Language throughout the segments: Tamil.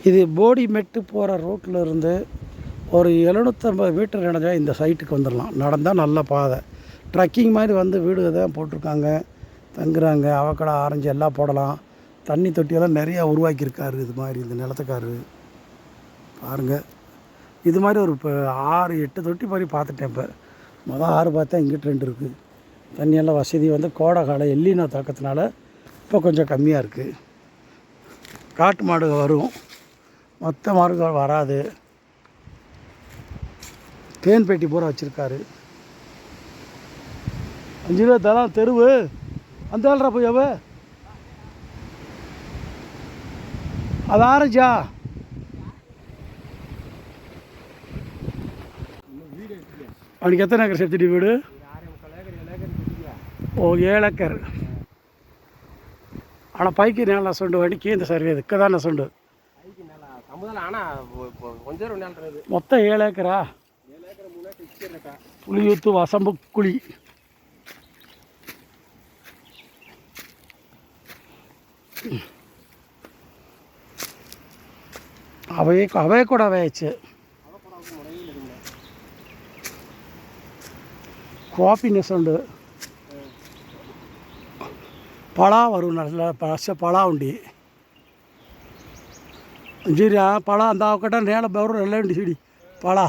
இது போடிமெட்டு போகிற ரோட்டில் இருந்து ஒரு 750 மீட்டர் நடந்தால் இந்த சைட்டுக்கு வந்துடலாம். நடந்தால் நல்ல பாதை, ட்ரக்கிங் மாதிரி வந்து வீடு தான் போட்டிருக்காங்க, தங்குறாங்க. அவக்கடை ஆரஞ்சு எல்லாம் போடலாம். தண்ணி தொட்டியெல்லாம் நிறையா உருவாக்கியிருக்காரு. இது மாதிரி இந்த நிலத்துக்காரு பாருங்கள். இது மாதிரி ஒரு இப்போ 6-8 தொட்டி மாதிரி பார்த்துட்டேன். இப்போ மொதல் 6 பார்த்தா இங்கிட்டு 2 இருக்குது. தண்ணியெல்லாம் வசதி வந்து கோடை காலம் எல்லினோ தாக்கத்தினால இப்போ கொஞ்சம் கம்மியாக இருக்குது. காட்டு மாடு வரும், மற்ற மாடுகள் வராது. தேன் பெட்டி பூரா வச்சுருக்காரு. 5 ரூபா தரம் தெருவு அந்த ஆள்ரா போய் அவ அது ஆரஞ்சா. அவனுக்கு எத்தனை ஏக்கர் செத்துடி வீடு? ஓ 7 ஏக்கர். ஆனால் பைக்கு நேரம் சொண்டு வண்டிக்கு இந்த சர்வே இதுக்கு தான் சொண்டு மொத்தம் 7 ஏக்கரா? புளியூத்து வசம்பு குழி. అవే కూడా వేయచ్చు. காஃபி நெசண்டு பழா வரும், நல்ல பச்சை பழா உண்டி சரி. பழா அந்த அவக்கட்ட நேல பவரும் நல்லா உண்டி செடி பழா.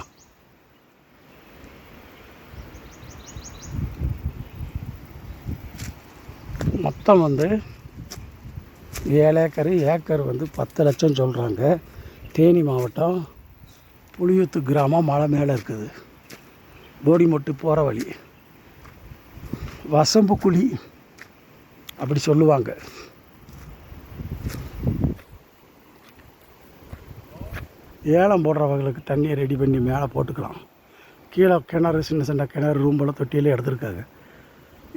மொத்தம் வந்து 7 ஏக்கரு. ஏக்கர் வந்து 10 லட்சம் சொல்கிறாங்க. தேனி மாவட்டம், புளியூத்து கிராமம், மலை மேலே இருக்குது. போடிமெட்டு போகிற வழி, வசம்பு குழி அப்படி சொல்லுவாங்க. ஏலம் போடுறவங்களுக்கு தண்ணியை ரெடி பண்ணி மேலே போட்டுக்கலாம். கீழே கிணறு, சின்ன சின்ன கிணறு, ரூம்பெல்லாம் தொட்டியிலே எடுத்துருக்காங்க.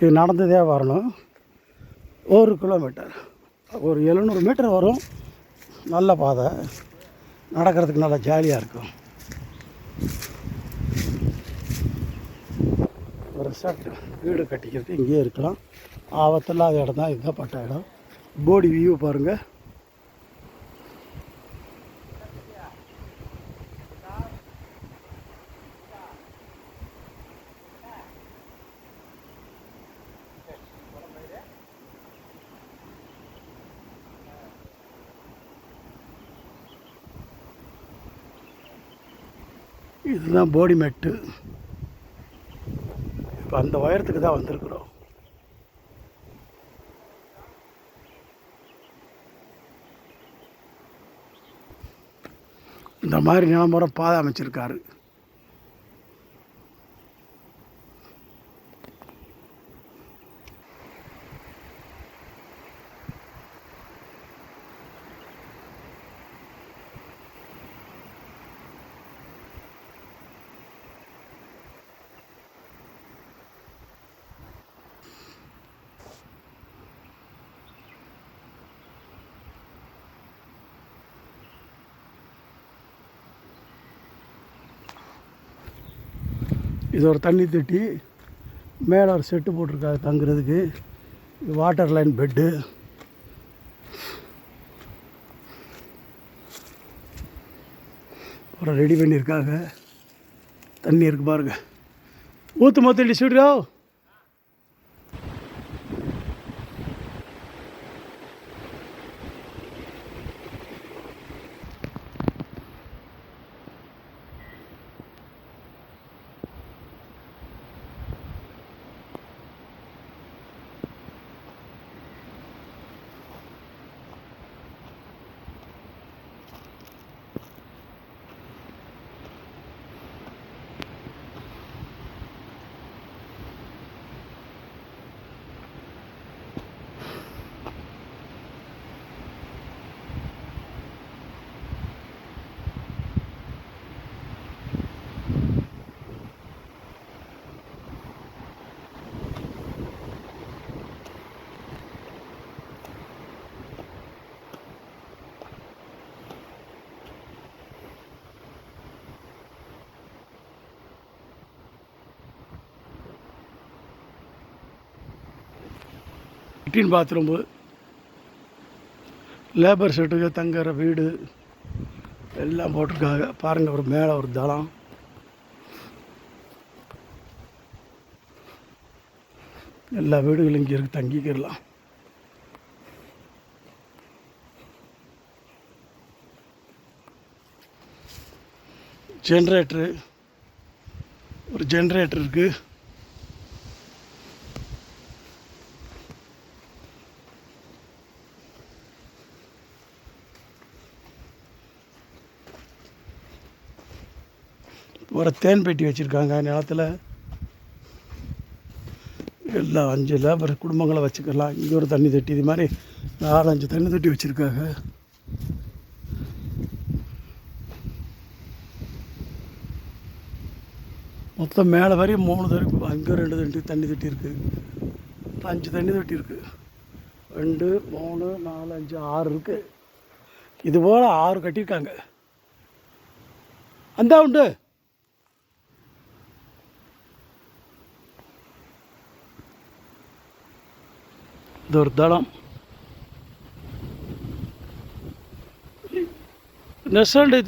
இது நடந்ததே வரணும். 1 கிலோமீட்டர், ஒரு 700 மீட்டர் வரும். நல்ல பாதை, நடக்கிறதுக்கு நல்லா ஜாலியாக இருக்கும். ஒரு ரிசார்ட் வீடு கட்டிக்கிறது இங்கேயே இருக்கலாம். ஆபத்தில்லாத இடம் தான், இதுதான் பட்ட இடம். போடி வியூ பாருங்கள். இதுதான் போடிமெட்டு. இப்போ அந்த உயரத்துக்கு தான் வந்திருக்கிறோம். இந்த மாதிரி நிலமுறை பாதை அமைச்சிருக்காரு. இது ஒரு தண்ணி தொட்டி, மேலே ஒரு செட்டு போட்டிருக்காங்க தங்குறதுக்கு. Water line bed. ஒரு ரெடி பண்ணியிருக்காங்க. தண்ணி இருக்குது பாருங்கள். ஊற்று மொத்தம் டிஸ்ட்ரிக்டோ. லெட்டின் பாத்ரூம்பு, லேபர் செட்டுக்கு தங்குற வீடு. எல்லாம் போட்டிருக்காங்க பாருங்கள். ஒரு மேலே ஒரு தளம், எல்லா வீடுகளும் இங்கே இருக்குது, தங்கிக்கிடலாம். ஜென்ரேட்டரு, ஒரு ஜென்ரேட்டர் இருக்குது. ஒரு தேன் பெட்டி வச்சுருக்காங்க நிலத்தில். எல்லாம் 5 லேபர் குடும்பங்களை வச்சுக்கலாம். இங்கே ஒரு தண்ணி தொட்டி, இது மாதிரி 4-5 தண்ணி தொட்டி வச்சுருக்காங்க. மொத்தம் மேலே வரையும் 3 தண்ணி, அங்கே 2 தண்ணி தொட்டி இருக்குது. 5 தண்ணி தொட்டி இருக்குது. 2, 3, 4, 5, 6 இருக்குது. இது போல் 6 கட்டியிருக்காங்க. அந்த உண்டு. இது ஒரு தளம். நெசல்டு